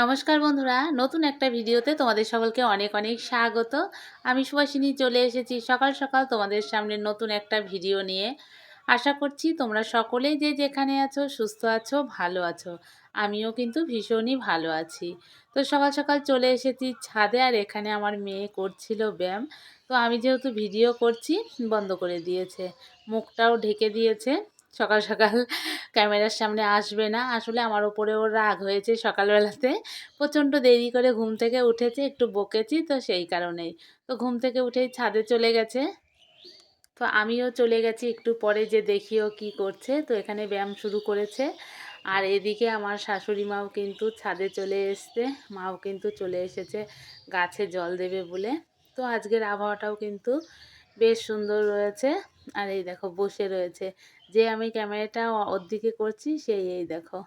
নমস্কার বন্ধুরা, নতুন একটা ভিডিওতে তোমাদের সকলকে অনেক অনেক স্বাগত। আমি সুভাষিনী চলে এসেছি সকাল সকাল তোমাদের সামনে নতুন একটা ভিডিও নিয়ে। আশা করছি তোমরা সকলেই যে যেখানে আছো সুস্থ আছো, ভালো আছো। আমিও কিন্তু ভীষণই ভালো আছি। তো সকাল সকাল চলে এসেছি ছাদে, আর এখানে আমার মেয়ে করছিল ব্যায়াম। তো আমি যেহেতু ভিডিও করছি বন্ধ করে দিয়েছে, মুখটাও ঢেকে দিয়েছে। সকাল সকাল ক্যামেরার সামনে আসবে না। আসলে আমার ওপরে ওর রাগ হয়েছে সকালবেলাতে। প্রচণ্ড দেরি করে ঘুম থেকে উঠেছে, একটু বকেছি তো সেই কারণেই। তো ঘুম থেকে উঠেই ছাদে চলে গেছে। তো আমিও চলে গেছি একটু পরে, যে দেখি ও কী করছে। তো এখানে ব্যায়াম শুরু করেছে। আর এদিকে আমার শাশুড়ি মাও কিন্তু ছাদে চলে এসছে। মাও কিন্তু চলে এসেছে গাছে জল দেবে বলে। তো আজকের আবহাওয়াটাও কিন্তু বেশ সুন্দর রয়েছে। আর এই দেখো বসে রয়েছে, যে আমি ক্যামেরাটা ওর দিকে করছি সেই এই দেখো।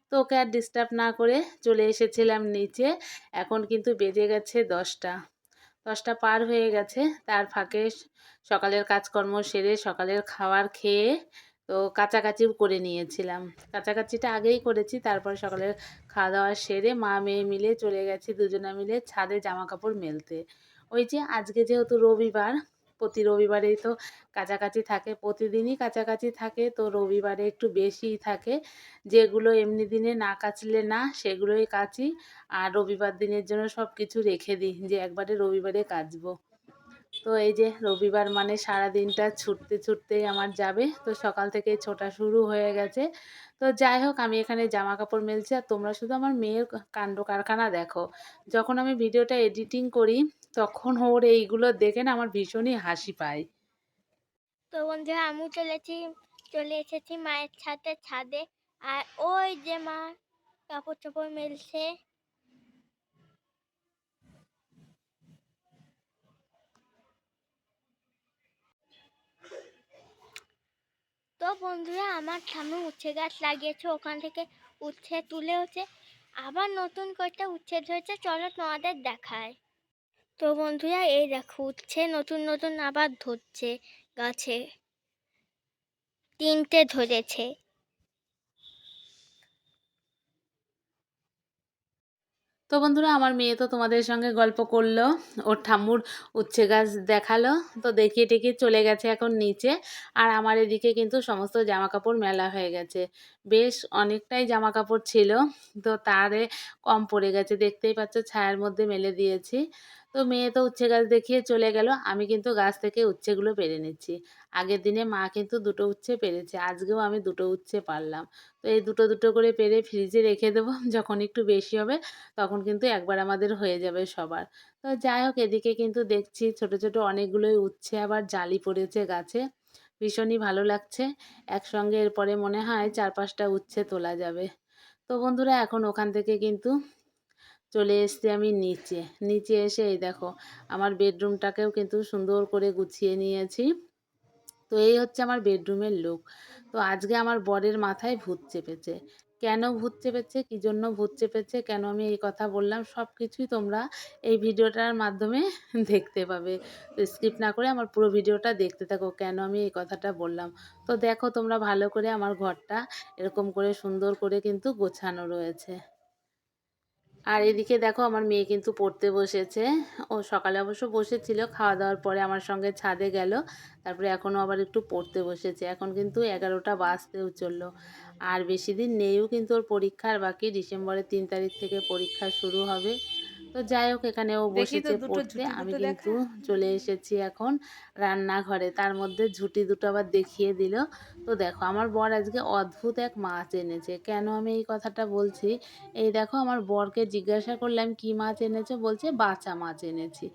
তো ওকে আর ডিস্টার্ব না করে চলে এসেছিলাম নিচে। এখন কিন্তু বেজে গেছে 10টা পার হয়ে গেছে। তার ফাঁকে সকালের কাজকর্ম সেরে সকালের খাবার খেয়ে তো কাচাকাচিও করে নিয়েছিলাম। কাচাকাচিটা আগেই করেছি, তারপর সকালের খাওয়া দাওয়া সেরে মা মেয়ে মিলে চলে গেছি দুজনে মিলে ছাদে জামা কাপড় মেলতে। ওই যে আজকে যেহেতু রবিবার, প্রতি রবিবারেই তো কাচাকাচি থাকে, প্রতিদিনই কাচাকাচি থাকে, তো রবিবারে একটু বেশিই থাকে। যেগুলো এমনি দিনে না কাচলে না, সেগুলোই কাচি। আর রবিবার দিনের জন্য সব কিছু রেখে দিই, যে একবারে রবিবারে কাচবো। তো এই যে রবিবার মানে সারা দিনটা ছুটতে ছুটতেই আমার যাবে। তো সকাল থেকেই ছোটা শুরু হয়ে গেছে। তো যাই হোক, আমি এখানে জামা কাপড় মেলছি, আর তোমরা শুধু আমার মেয়ের কাণ্ড কারখানা দেখো। যখন আমি ভিডিওটা এডিটিং করি তখন ওর এইগুলো দেখে না আমার ভীষণই হাসি পায়। তো বন্ধুরা আমিও চলে এসেছি মায়ের সাথে ছাদে। আর ওই যে মা কাপড় চোপড় মেলছে। তো বন্ধুরা আমার ঠাম্মি উচ্ছে গাছ লাগিয়েছে, ওখান থেকে উচ্ছে তুলেওছে, আবার নতুন করে উচ্ছে ধরেছে, চলো তোমাদের দেখায়। তো বন্ধুরা এই দেখো উচ্ছে নতুন নতুন আবার ধরছে গাছে, 3টে ধরেছে। তো বন্ধুরা, আমার মেয়ে তো তোমাদের সঙ্গে গল্প করলো, ওর ঠাম্মুর উচ্ছে গাছ দেখালো। তো দেখিয়ে টেকিয়ে চলে গেছে এখন নিচে। আর আমার এদিকে কিন্তু সমস্ত জামা কাপড় মেলা হয়ে গেছে। বেশ অনেকটাই জামা কাপড় ছিল, তো তারে কম পড়ে গেছে, দেখতেই পাচ্ছ ছায়ার মধ্যে মেলে দিয়েছি। তো মেয়ে তো উচ্ছে গাছ দেখিয়ে চলে গেল, আমি কিন্তু গাছ থেকে উচ্ছেগুলো পেরে নিচ্ছি। আগের দিনে মা কিন্তু 2টো উচ্ছে পেরেছে, আজকেও আমি 2টো উচ্ছে পারলাম। তো এই দুটো দুটো করে পেরে ফ্রিজে রেখে দেবো, যখন একটু বেশি হবে তখন কিন্তু একবার আমাদের হয়ে যাবে সবার। তো যাই হোক, এদিকে কিন্তু দেখছি ছোট ছোট অনেকগুলোই উচ্ছে আবার জালি পড়েছে গাছে। ভীষণই ভালো লাগছে। একসঙ্গে এরপরে মনে হয় 4-5টা উচ্ছে তোলা যাবে। তো বন্ধুরা, এখন ওখান থেকে কিন্তু চলে এসেছি আমি নিচে। নিচে এসে এই দেখো আমার বেডরুমটাকেও কিন্তু সুন্দর করে গুছিয়ে নিয়েছি। তো এই হচ্ছে আমার বেডরুমের লুক। তো আজকে আমার বরের মাথায় ভূত চেপেছে। কেন ভূত চেপেছে, কী জন্য ভূত চেপেছে, কেন আমি এই কথা বললাম, সব কিছুই তোমরা এই ভিডিওটার মাধ্যমে দেখতে পাবে। তো স্কিপ না করে আমার পুরো ভিডিওটা দেখতে থাকো, কেন আমি এই কথাটা বললাম। তো দেখো তোমরা ভালো করে, আমার ঘরটা এরকম করে সুন্দর করে কিন্তু গোছানো রয়েছে। আর এদিকে দেখো আমার মেয়ে কিন্তু পড়তে বসেছে। ও সকালে অবশ্য বসেছিল, খাওয়া দাওয়ার পরে আমার সঙ্গে ছাদে গেল। তারপরে এখনও আবার একটু পড়তে বসেছে। এখন কিন্তু 11টা বাজতেও চললো। আর বেশি দিন নেইও কিন্তু ওর পরীক্ষার বাকি, ডিসেম্বরের 3 তারিখ থেকে পরীক্ষা শুরু হবে। তো যাই হোক, এখানে ও দেখি তো বসেছে দুটো পড়তে, ঝুঁটি আমি দুটো কিন্তু দেখা। চলে এসেছি এখন রান্নাঘরে। তার মধ্যে ঝুঁটি দুটো আবার দেখিয়ে দিল। তো দেখো আমার বর আজকে অদ্ভুত এক মাছ এনেছে। কেন আমি এই কথাটা বলছি, এই দেখো আমার বরকে জিজ্ঞাসা করলাম কি মাছ এনেছো, বলছে বাচা মাছ এনেছি।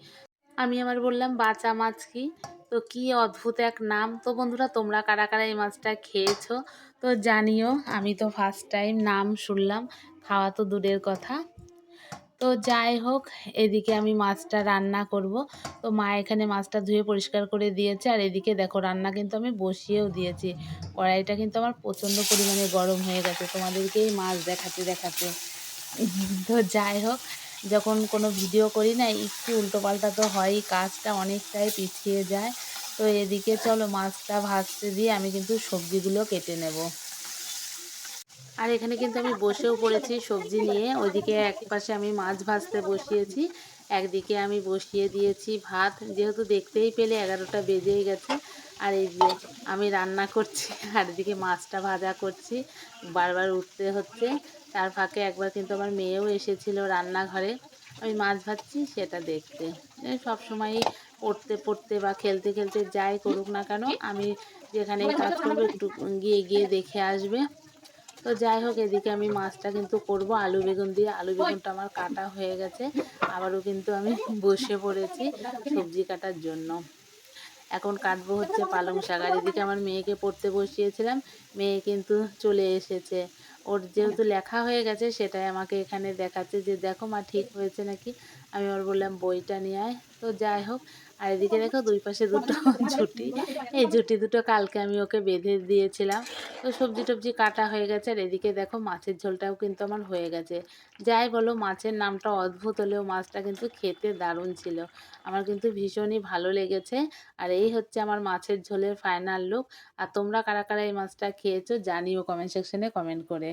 আমি আবার বললাম বাচা মাছ কি, তো কি অদ্ভুত এক নাম। তো বন্ধুরা, তোমরা কারা কারা এই মাছটা খেয়েছো তো জানিও। আমি তো ফার্স্ট টাইম নাম শুনলাম, খাওয়া তো দূরের কথা। তো যাই হোক, এদিকে আমি মাছটা রান্না করব। তো মা এখানে মাছটা ধুয়ে পরিষ্কার করে দিয়েছে, আর এদিকে দেখো রান্না কিন্তু আমি বসিয়েও দিয়েছি। কড়াইটা কিন্তু আমার প্রচণ্ড পরিমাণে গরম হয়ে গেছে তোমাদেরকেই মাছ দেখাতে দেখাতে। তো যাই হোক, যখন কোনো ভিডিও করি না একটু উল্টোপাল্টা তো হয়ই, কাজটা অনেকটাই পিছিয়ে যায়। তো এদিকে চলো মাছটা ভাজতে দিয়ে আমি কিন্তু সবজিগুলো কেটে নেব। আর এখানে কিন্তু আমি বসেও পড়েছি সবজি নিয়ে। ওইদিকে একপাশে আমি মাছ ভাজতে বসিয়েছি। একদিকে আমি বসিয়ে দিয়েছি ভাত। যেহেতু দেখতেই পেলে ১১টা বেজেই গেছে। আর এই যে আমি রান্না করছি আর এদিকে মাছটা ভাজা করছি। বারবার উঠতে হচ্ছে। তার ফাঁকে একবার কিন্তু আমার মেয়েও এসেছিল রান্নাঘরে। আমি মাছ ভাজছি সেটা দেখতে। সবসময়ই পড়তে, পড়তে বা খেলতে, খেলতে যাই করুক না কেন, আমি যেখানেই কাজ করব একটু গিয়ে, গিয়ে দেখে আসবে। তো যাই হোক, এদিকে আমি মাছটা কিন্তু করব আলু বেগুন দিয়ে। আলু বেগুনটা আমার কাটা হয়ে গেছে। আবারও কিন্তু আমি বসে পড়েছি সবজি কাটার জন্য। এখন কাটবো হচ্ছে পালং শাক। আর এদিকে আমার মেয়েকে পড়তে বসিয়েছিলাম। মেয়ে কিন্তু চলে এসেছে। ওর যেহেতু লেখা হয়ে গেছে সেটাই আমাকে এখানে দেখাচ্ছে যে, "দেখো মা ঠিক হয়েছে নাকি?" আমি ওর বললাম, "বইটা নিয়ে আয়।" তো যাই হোক, আর এদিকে দেখো ২ পাশে দুটো ঝুঁটি। এই ঝুঁটি দুটো কালকে আমি ওকে বেঁধে দিয়েছিলাম। তো সবজি-টবজি কাটা হয়ে গেছে। আর এদিকে দেখো মাছের ঝোলটাও কিন্তু আমার হয়ে গেছে। যাই বলো, মাছের নামটা অদ্ভুত হলেও মাছটা কিন্তু খেতে দারুণ ছিল। আমার কিন্তু ভীষণই ভালো লেগেছে। আর এই হচ্ছে আমার মাছের ঝোলের ফাইনাল লুক। আর তোমরা কারা, কারা এই মাছটা খেয়েছো জানিও কমেন্ট সেকশনে কমেন্ট করে।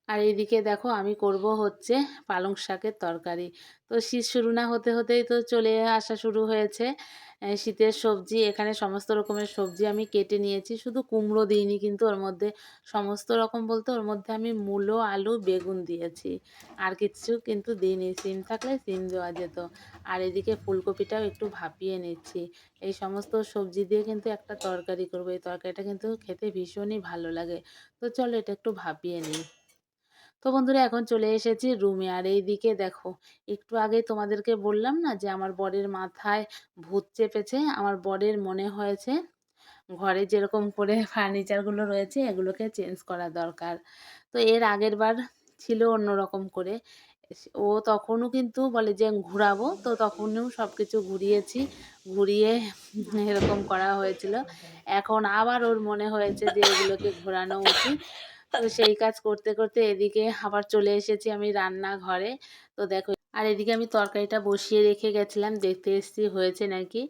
আর এইদিকে দেখো আমি করব হচ্ছে পালং শাকের তরকারি। তো শীত শুরু না হতে হতেই তো চলে আসা শুরু হয়েছে। শীতের সবজি, এখানে সমস্ত রকমের সবজি আমি কেটে নিয়েছি। শুধু কুমড়ো দিইনি কিন্তু ওর মধ্যে, সমস্ত রকম বলতে ওর মধ্যে আমি মূলো, আলু, বেগুন দিয়েছি। আর কিচ্ছু কিন্তু দিইনি। সিম থাকলে সিম দেওয়া যেত। আর এদিকে ফুলকপিটাও একটু ভাপিয়ে নিচ্ছি। এই সমস্ত সবজি দিয়ে কিন্তু একটা তরকারি করব। এই তরকারিটা কিন্তু খেতে ভীষণই ভালো লাগে। তো চলো এটা একটু ভাপিয়ে নিই। তো বন্ধুরা এখন চলে এসেছি রুমে। আর এইদিকে দেখো, একটু আগে তোমাদেরকে বললাম না যে আমার বরের মাথায় ভূত চেপেছে। আমার বরের মনে হয়েছে ঘরে যেরকম করে ফার্নিচারগুলো রয়েছে এগুলোকে চেঞ্জ করা দরকার। তো এর আগের বার ছিল অন্যরকম করে। ও তখনও কিন্তু বলে যে ঘুরাবো, তো তখনও সবকিছু ঘুরিয়েছি। ঘুরিয়ে এরকম করা হয়েছিল। এখন আবার ওর মনে হয়েছে যে এগুলোকে ঘোরানো উচিত। তো সেই কাজ করতে, করতে এদিকে আবার চলে এসেছি আমি রান্নাঘরে। তো দেখো, আর এদিকে আমি তরকারিটা বসিয়ে রেখে গেছিলাম, দেখতে এসেছি হয়েছে নাকি।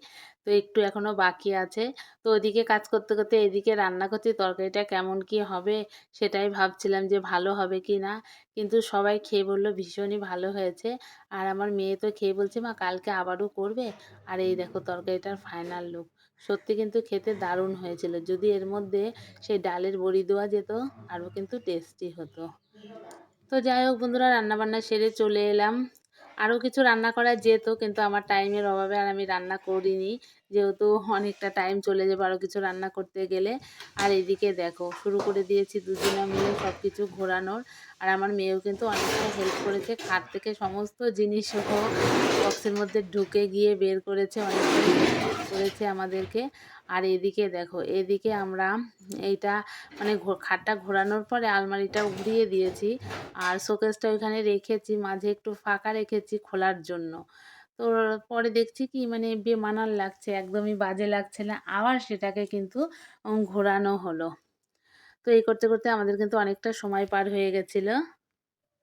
তো একটু এখনো বাকি আছে। তো ওদিকে কাজ করতে, করতে এদিকে রান্না করছি। তরকারিটা কেমন কি হবে সেটাই ভাবছিলাম যে ভালো হবে কি না। কিন্তু সবাই খেয়ে বলল ভীষণই ভালো হয়েছে। আর আমার মেয়ে তো খেয়ে বলছে, "মা কালকে আবারও করবে?" আর এই দেখো তরকারিটার ফাইনাল লুক। সত্যি কিন্তু খেতে দারুণ হয়েছিল। যদি এর মধ্যে সেই ডালের বড়ি দেওয়া যেত আরও কিন্তু টেস্টি হতো। তো যাই হোক বন্ধুরা, রান্নাবান্না সেরে চলে এলাম। আরও কিছু রান্না করা যেত কিন্তু আমার টাইমের অভাবে আর আমি রান্না করিনি। যেহেতু অনেকটা টাইম চলে যাবে আরও কিছু রান্না করতে গেলে। আর এদিকে দেখো শুরু করে দিয়েছি দুজনে মিলে সব কিছু ঘোরানোর। আর আমার মেয়েও কিন্তু অনেকটা হেল্প করেছে। খাট থেকে সমস্ত জিনিসসহ বক্সের মধ্যে ঢুকে গিয়ে বের করেছে। অনেকটাই হেল্প করেছে আমাদেরকে। আর এদিকে দেখো, এদিকে আমরা এইটা মানে খাটটা ঘোরানোর পরে আলমারিটাও ঘুরিয়ে দিয়েছি। আর শোকেসটা ওইখানে রেখেছি, মাঝে একটু ফাঁকা রেখেছি খোলার জন্য। তো পরে দেখছি কি মানে বেমানান লাগছে, একদমই বাজে লাগছে না। আবার সেটাকে কিন্তু ঘোরানো হলো। তো এই করতে, করতে আমাদের কিন্তু অনেকটা সময় পার হয়ে গেছিল।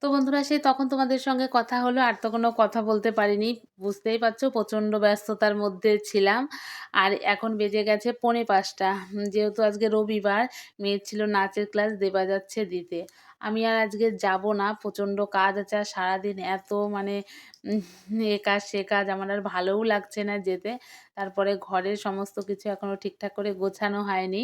তো বন্ধুরা সেই তখন তোমাদের সঙ্গে কথা হলো, আর তো কোনো কথা বলতে পারিনি। বুঝতেই পারছো প্রচণ্ড ব্যস্ততার মধ্যে ছিলাম। আর এখন বেজে গেছে 4:45। যেহেতু আজকে রবিবার, মেয়ের ছিল নাচের ক্লাস, দেবা যাচ্ছে দিতে। আমি আর আজকে যাব না, প্রচণ্ড কাজ আছে। আর সারাদিন এত মানে এ কাজ সে কাজ, আমার আর ভালোও লাগছে না যেতে। তারপরে ঘরের সমস্ত কিছু এখনও ঠিকঠাক করে গোছানো হয়নি।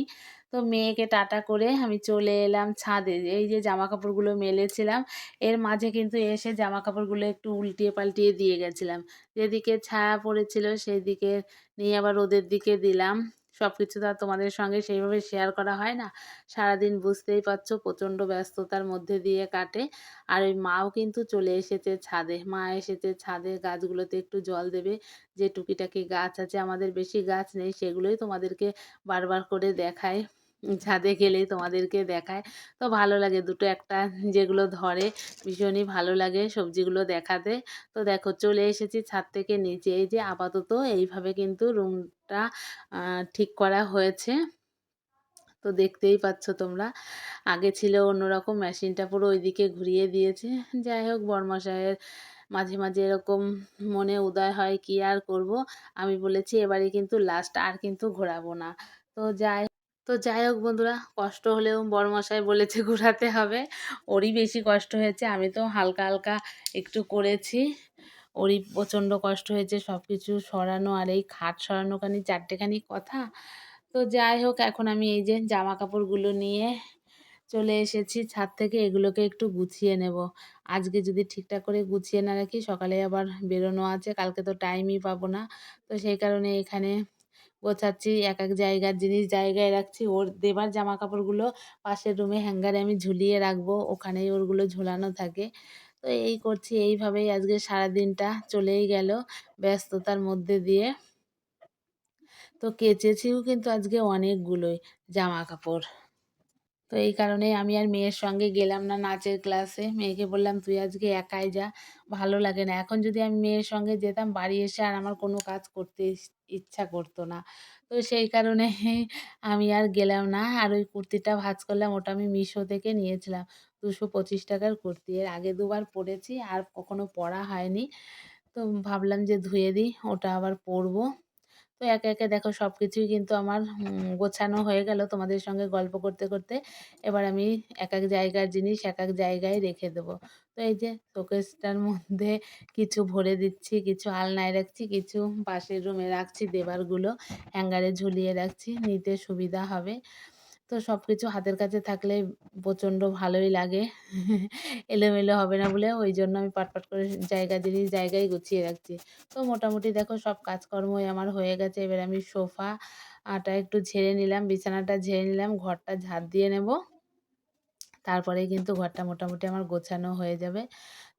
তো মেয়েকে টাটা করে আমি চলে এলাম ছাদে। এই যে জামাকাপড়গুলো মেলেছিলাম, এর মাঝে কিন্তু এসে জামাকাপড়গুলো একটু উল্টিয়ে পাল্টিয়ে দিয়ে গেছিলাম। যেদিকে ছায়া পড়েছিল সেদিকে নিয়ে আবার রোদের দিকে দিলাম। সবকিছু তো আর তোমাদের সঙ্গে সেইভাবে শেয়ার করা হয় না। সারাদিন বুঝতেই পারছো প্রচণ্ড ব্যস্ততার মধ্যে দিয়ে কাটে। আর ওই মাও কিন্তু চলে এসেছে ছাদে। মা এসেছে ছাদে গাছগুলোতে একটু জল দেবে। যে টুকিটাকি গাছ আছে, আমাদের বেশি গাছ নেই, সেগুলোই তোমাদেরকে বারবার করে দেখাই। ছাদে গেলেই তোমাদেরকে দেখায়। তো ভালো লাগে দুটো একটা যেগুলো ধরে, ভীষণই ভালো লাগে সবজিগুলো দেখাতে। তো দেখো চলে এসেছি ছাদ থেকে নিচে। এই যে আপাতত এইভাবে কিন্তু রুমটা ঠিক করা হয়েছে। তো দেখতেই পাচ্ছ তোমরা। আগে ছিল অন্যরকম, মেশিনটা পুরো ওইদিকে ঘুরিয়ে দিয়েছে। যাই হোক, বরমশাইয়ের মাঝে, মাঝে এরকম মনে উদয় হয়, কি আর করব। আমি বলেছি এবারই কিন্তু লাস্ট, আর কিন্তু ঘোরাবো না। তো যাই তো যাই হোক বন্ধুরা, কষ্ট হলেও বড়মশাই বলেছে ঘোরাতে হবে। ওরই বেশি কষ্ট হয়েছে, আমি তো হালকা হালকা একটু করেছি। ওরই প্রচণ্ড কষ্ট হয়েছে সব কিছু সরানো, আর এই খাট সরানোখানি চারটেখানি কথা। তো যাই হোক, এখন আমি এই যে জামা কাপড়গুলো নিয়ে চলে এসেছি ছাদ থেকে, এগুলোকে একটু গুছিয়ে নেব। আজকে যদি ঠিকঠাক করে গুছিয়ে না রাখি, সকালে আবার বেরোনো আছে, কালকে তো টাইমই পাবো না। তো সেই কারণে এখানে গোছাচ্ছি, এক এক জায়গার জিনিস জায়গায় রাখছি। ওর দেবার জামা কাপড়গুলো পাশের রুমে হ্যাঙ্গারে আমি ঝুলিয়ে রাখবো, ওখানেই ওরগুলো ঝোলানো থাকে। তো এই করছি, এইভাবেই আজকে সারাদিনটা চলেই গেল ব্যস্ততার মধ্যে দিয়ে। তো কেচেছিও কিন্তু আজকে অনেকগুলোই জামা কাপড়। তো এই কারণেই আমি আর মেয়ের সঙ্গে গেলাম না নাচের ক্লাসে। মেয়েকে বললাম, "তুই আজকে একাই যা, ভালো লাগে না।" এখন যদি আমি মেয়ের সঙ্গে যেতাম, বাড়ি এসে আর আমার কোনো কাজ করতে ইচ্ছা করতো না। তো সেই কারণে আমি আর গেলাম না। আর ওই কুর্তিটা ভাঁজ করলাম, ওটা আমি মিশো থেকে নিয়েছিলাম। ৳২২৫ র কুর্তি। এর আগে দুবার পরেছি, আর কখনো পরা হয়নি। তো ভাবলাম যে ধুয়ে দিই, ওটা আবার পরবো। তো একে একে দেখো সবকিছুই কিন্তু আমার গোছানো হয়ে গেল তোমাদের সঙ্গে গল্প করতে করতে। এবার আমি এক এক জায়গার জিনিস এক এক জায়গায় রেখে দেবো। তো এই যে শোকেসটার মধ্যে কিছু ভরে দিচ্ছি, কিছু আলনায় রাখছি, কিছু পাশের রুমে রাখছি, দেবারগুলো হ্যাঙ্গারে ঝুলিয়ে রাখছি, নিতে সুবিধা হবে। তো সবকিছু হাতের কাছে থাকলে প্রচণ্ড ভালোই লাগে। এলোমেলো হবে না বলে ওইজন্য আমি পাটপাট করে জিনিস জায়গায় গুছিয়ে রাখছি। তো মোটামুটি দেখো সব কাজকর্মই আমার হয়ে গেছে। এবার আমি সোফাটা একটু ঝেড়ে নিলাম, বিছানাটা ঝেড়ে নিলাম, ঘরটা ঝাড় দিয়ে নেব। তারপরেই কিন্তু ঘরটা মোটামুটি আমার গোছানো হয়ে যাবে।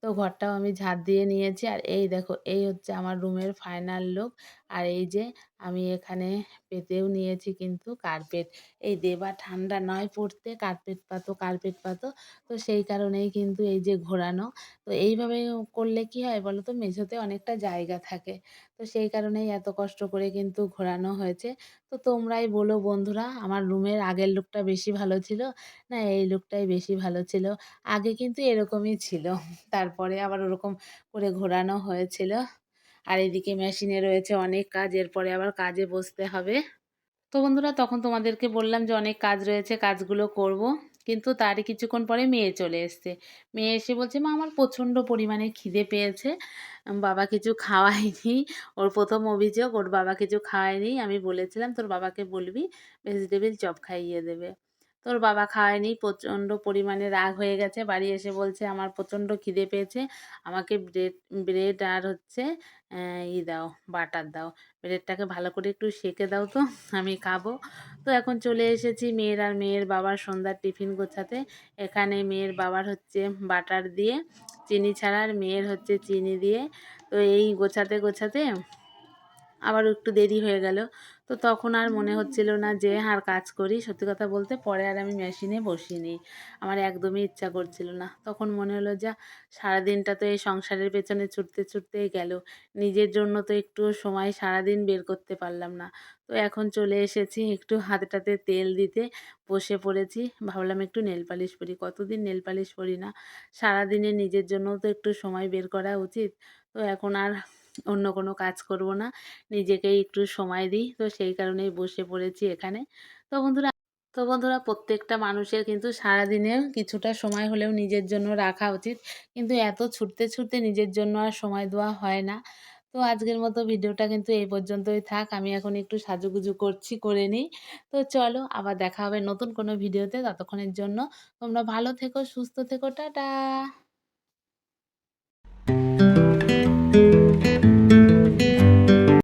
তো ঘরটাও আমি ঝাড় দিয়ে নিয়েছি। আর এই দেখো, এই হচ্ছে আমার রুমের ফাইনাল লুক। আর এই যে আমি এখানে পেতেও নিয়েছি কিন্তু কার্পেট। এই দেবা ঠান্ডা নয় পড়তে, কার্পেট পাতো, কার্পেট পাতো। তো সেই কারণেই কিন্তু এই যে ঘোরানো। তো এইভাবে করলে কি হয় বলো তো, মেঝেতে অনেকটা জায়গা থাকে। তো সেই কারণেই এত কষ্ট করে কিন্তু ঘোরানো হয়েছে। তো তোমরাই বলো বন্ধুরা, আমার রুমের আগের লুকটা বেশি ভালো ছিল, না এই লুকটাই বেশি ভালো ছিল? আগে কিন্তু এরকমই ছিল। তারপরে আবার ওরকম করে ঘোরানো হয়েছিল। আর এদিকে মেশিনে রয়েছে অনেক কাজ, এরপরে আবার কাজে বসতে হবে। তো বন্ধুরা, তখন তোমাদেরকে বললাম যে অনেক কাজ রয়েছে, কাজগুলো করব। কিন্তু তারই কিছুক্ষণ পরে মেয়ে চলে এসছে। মেয়ে এসে বলছে, "মা, আমার প্রচণ্ড পরিমাণে খিদে পেয়েছে। বাবা কিছু খাওয়ায়নি।" ওর ১ম অভিযোগ, ওর বাবা কিছু খাওয়ায়নি। আমি বলেছিলাম, "তোর বাবাকে বলবি ভেজিটেবিল চপ খাইয়ে দেবে।" তোর বাবা খাওয়ায়নি, প্রচণ্ড পরিমাণে রাগ হয়ে গেছে। বাড়ি এসে বলছে, "আমার প্রচণ্ড খিদে পেয়েছে। আমাকে ব্রেড আর হচ্ছে দাও, বাটার দাও। ব্রেডটাকে ভালো করে একটু সেঁকে দাও তো, আমি খাবো।" তো এখন চলে এসেছি মেয়ের আর মেয়ের বাবার সন্ধ্যার টিফিন গোছাতে। এখানে মেয়ের বাবার হচ্ছে বাটার দিয়ে, চিনি ছাড়া, আর মেয়ের হচ্ছে চিনি দিয়ে। তো এই গোছাতে গোছাতে আবারও একটু দেরি হয়ে গেল। তো তখন আর মনে হচ্ছিল না যে আর কাজ করি। সত্যি কথা বলতে পরে আর আমি মেশিনে বসিনি। আমার একদমই ইচ্ছা করছিল না। তখন মনে হলো, যা, সারাদিনটা তো এই সংসারের পেছনে ছুটতে ছুটতেই গেল। নিজের জন্য তো একটুও সময় সারাদিন বের করতে পারলাম না। তো এখন চলে এসেছি একটু হাতে-টাতে তেল দিতে, বসে পড়েছি। ভাবলাম একটু নেল পালিশ পরি। কতদিন নেল পালিশ পরি না। সারাদিনে নিজের জন্যও তো একটু সময় বের করা উচিত। তো এখন আর অন্য কোনো কাজ করব না। নিজেকেই একটু সময় দিই। তো সেই কারণেই বসে পড়েছি এখানে। তো বন্ধুরা তো বন্ধুরা প্রত্যেকটা মানুষের কিন্তু সারাদিনে কিছুটা সময় হলেও নিজের জন্য রাখা উচিত। কিন্তু এত ছুটতে ছুটতে নিজের জন্য আর সময় দেওয়া হয় না। তো আজকের মতো ভিডিওটা কিন্তু এই পর্যন্তই থাক। আমি এখন একটু সাজুগুজু করছি, করে নিই। তো চলো আবার দেখা হবে নতুন কোনো ভিডিওতে। ততক্ষণের জন্য তোমরা ভালো থেকো, সুস্থ থেকো। টাটা।